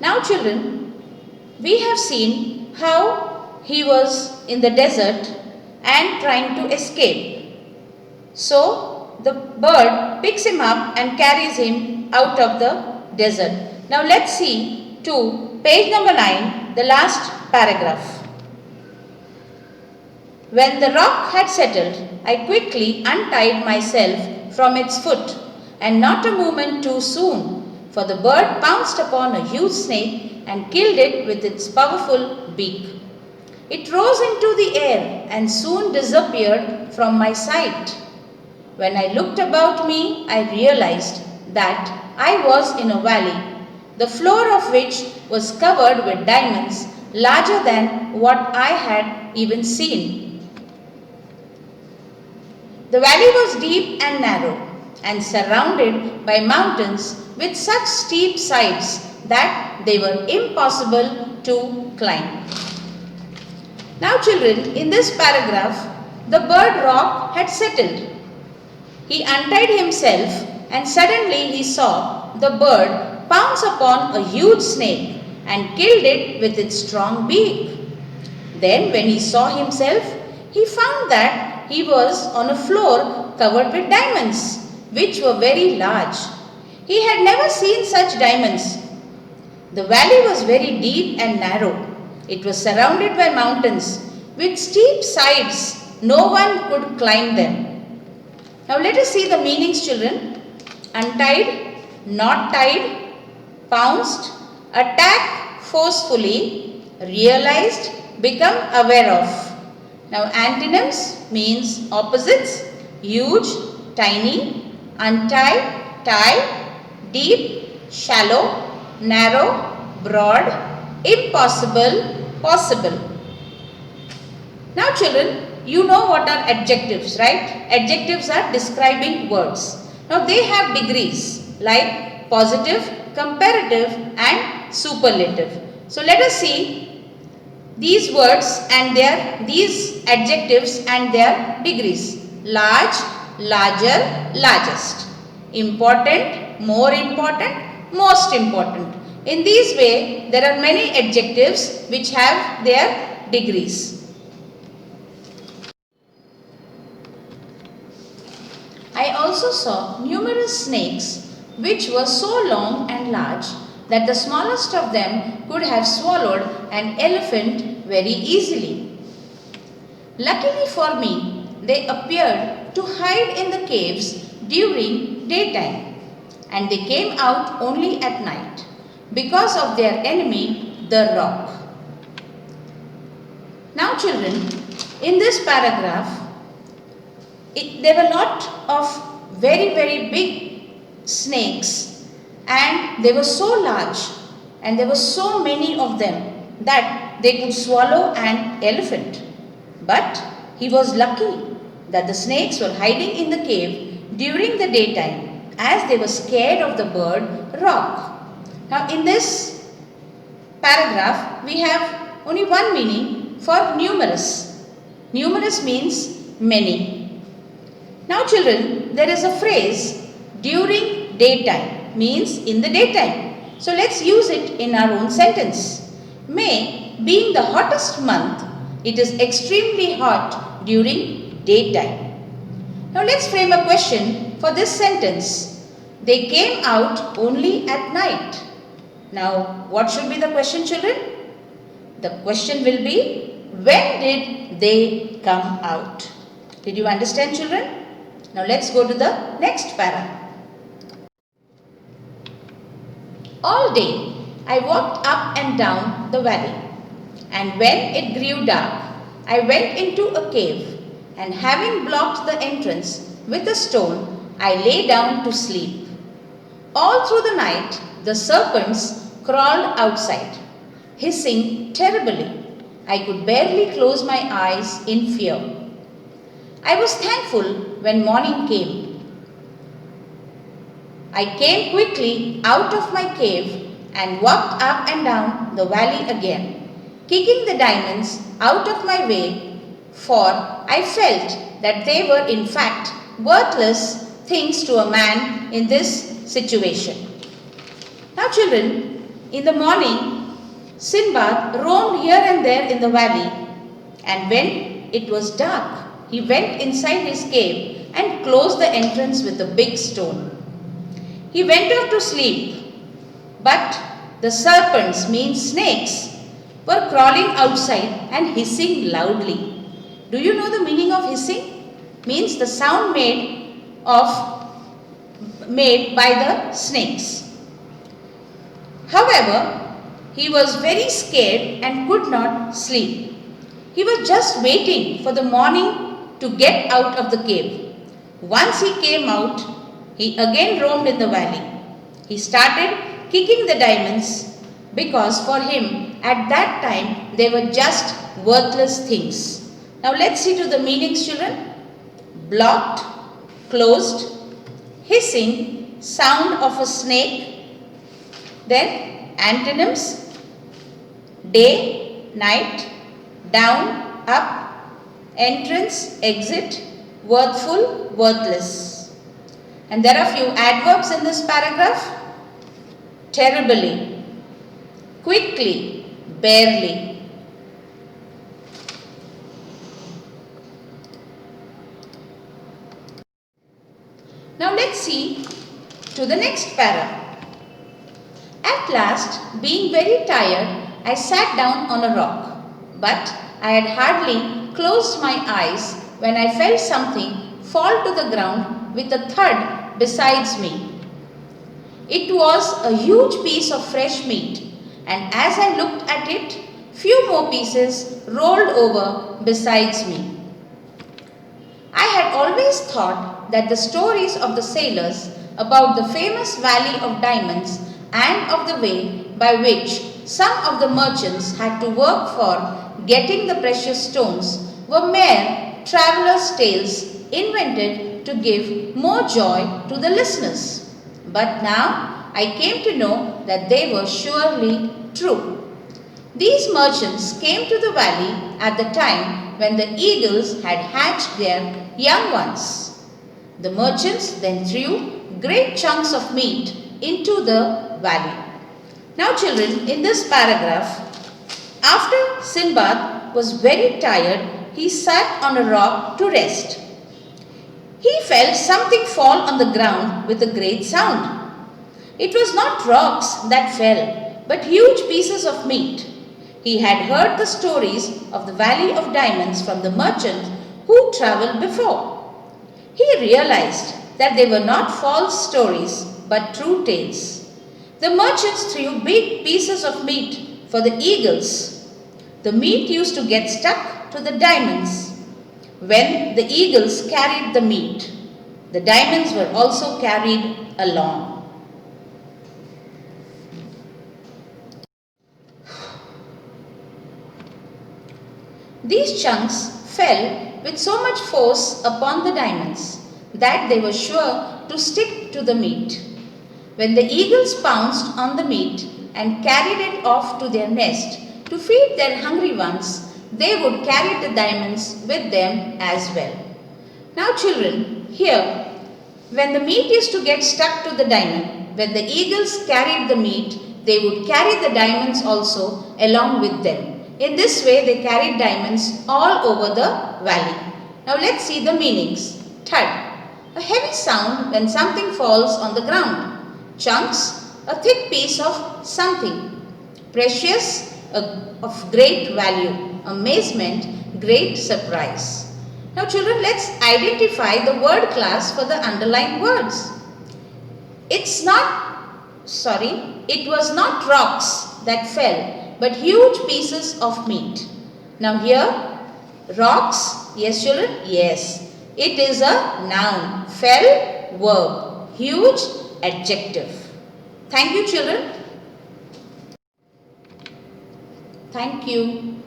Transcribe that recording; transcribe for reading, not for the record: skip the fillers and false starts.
Now children, we have seen how he was in the desert and trying to escape. So the bird picks him up and carries him out of the desert. Now let's see to page number 9, the last paragraph. When the rock had settled, I quickly untied myself from its foot, and not a moment too soon, for the bird pounced upon a huge snake and killed it with its powerful beak. It rose into the air and soon disappeared from my sight. When I looked about me, I realized that I was in a valley, the floor of which was covered with diamonds larger than what I had even seen. The valley was deep and narrow and surrounded by mountains with such steep sides that they were impossible to climb. Now children, in this paragraph, the bird rock had settled. He untied himself and suddenly he saw the bird pounce upon a huge snake and killed it with its strong beak. Then when he saw himself, he found that he was on a floor covered with diamonds, which were very large. He had never seen such diamonds. The valley was very deep and narrow. It was surrounded by mountains with steep sides. No one could climb them. Now let us see the meanings, children. Untied, not tied, pounced, attack forcefully, realized, become aware of. Now antonyms means opposites: huge, tiny, untie, tie, deep, shallow, narrow, broad, impossible, possible. Now children, you know what are adjectives, right? Adjectives are describing words. Now they have degrees like positive, comparative and superlative. So let us see these words and these adjectives and their degrees. Large, larger, largest. Important, more important, most important. In this way, there are many adjectives which have their degrees. I also saw numerous snakes which were so long and large that the smallest of them could have swallowed an elephant very easily. Luckily for me, they appeared to hide in the caves during daytime, and they came out only at night because of their enemy, the rock. Now children, in this paragraph, there were a lot of very big snakes, and they were so large and there were so many of them that they could swallow an elephant. But he was lucky that the snakes were hiding in the cave during the daytime as they were scared of the bird rock. Now in this paragraph we have only one meaning for numerous. Numerous means many. Now children, there is a phrase during daytime means in the daytime. So let's use it in our own sentence. May being the hottest month, it is extremely hot during daytime. Now let's frame a question for this sentence. They came out only at night. Now what should be the question, children? The question will be, when did they come out? Did you understand, children? Now let's go to the next para. All day I walked up and down the valley, and when it grew dark, I went into a cave, and having blocked the entrance with a stone, I lay down to sleep. All through the night the serpents crawled outside, hissing terribly. I could barely close my eyes in fear. I was thankful when morning came. I came quickly out of my cave and walked up and down the valley again, kicking the diamonds out of my way, for I felt that they were in fact worthless things to a man in this situation. Now children, In the morning, Sindbad roamed here and there in the valley, and when it was dark, he went inside his cave and closed the entrance with a big stone. He went off to sleep, but the serpents, means snakes, were crawling outside and hissing loudly. Do you know the meaning of hissing? Means the sound made by the snakes. However, he was very scared and could not sleep. He was just waiting for the morning to get out of the cave. Once he came out, he again roamed in the valley. He started kicking the diamonds because for him at that time they were just worthless things. Now let's see to the meanings, children. Blocked, closed, hissing, sound of a snake. Then antonyms: day, night, down, up, entrance, exit, worthful, worthless. And there are few adverbs in this paragraph. Terribly, quickly, barely. Now let's see to the next para. At last, being very tired, I sat down on a rock, but I had hardly closed my eyes when I felt something fall to the ground with a thud besides me. It was a huge piece of fresh meat, and as I looked at it, few more pieces rolled over besides me. I had always thought that the stories of the sailors about the famous Valley of Diamonds and of the way by which some of the merchants had to work for getting the precious stones were mere travelers' tales invented to give more joy to the listeners. But now I came to know that they were surely true. These merchants came to the valley at the time when the eagles had hatched their young ones. The merchants then threw great chunks of meat into the valley. Now children, in this paragraph, after Sindbad was very tired, he sat on a rock to rest. He felt something fall on the ground with a great sound. It was not rocks that fell, but huge pieces of meat. He had heard the stories of the Valley of Diamonds from the merchants who travelled before. He realized that they were not false stories, but true tales. The merchants threw big pieces of meat for the eagles. The meat used to get stuck to the diamonds. When the eagles carried the meat, the diamonds were also carried along. These chunks fell with so much force upon the diamonds that they were sure to stick to the meat. When the eagles pounced on the meat and carried it off to their nest to feed their hungry ones, they would carry the diamonds with them as well. Now children, here, when the meat used to get stuck to the diamond, when the eagles carried the meat, they would carry the diamonds also along with them. In this way, they carried diamonds all over the valley. Now let's see the meanings. Thud, a heavy sound when something falls on the ground. Chunks, a thick piece of something. Precious, of great value. Amazement, great surprise. Now children, let's identify the word class for the underlined words. It was not rocks that fell, but huge pieces of meat. Now here, rocks, yes children, yes. It is a noun, fell, verb, huge, adjective. Thank you children. Thank you.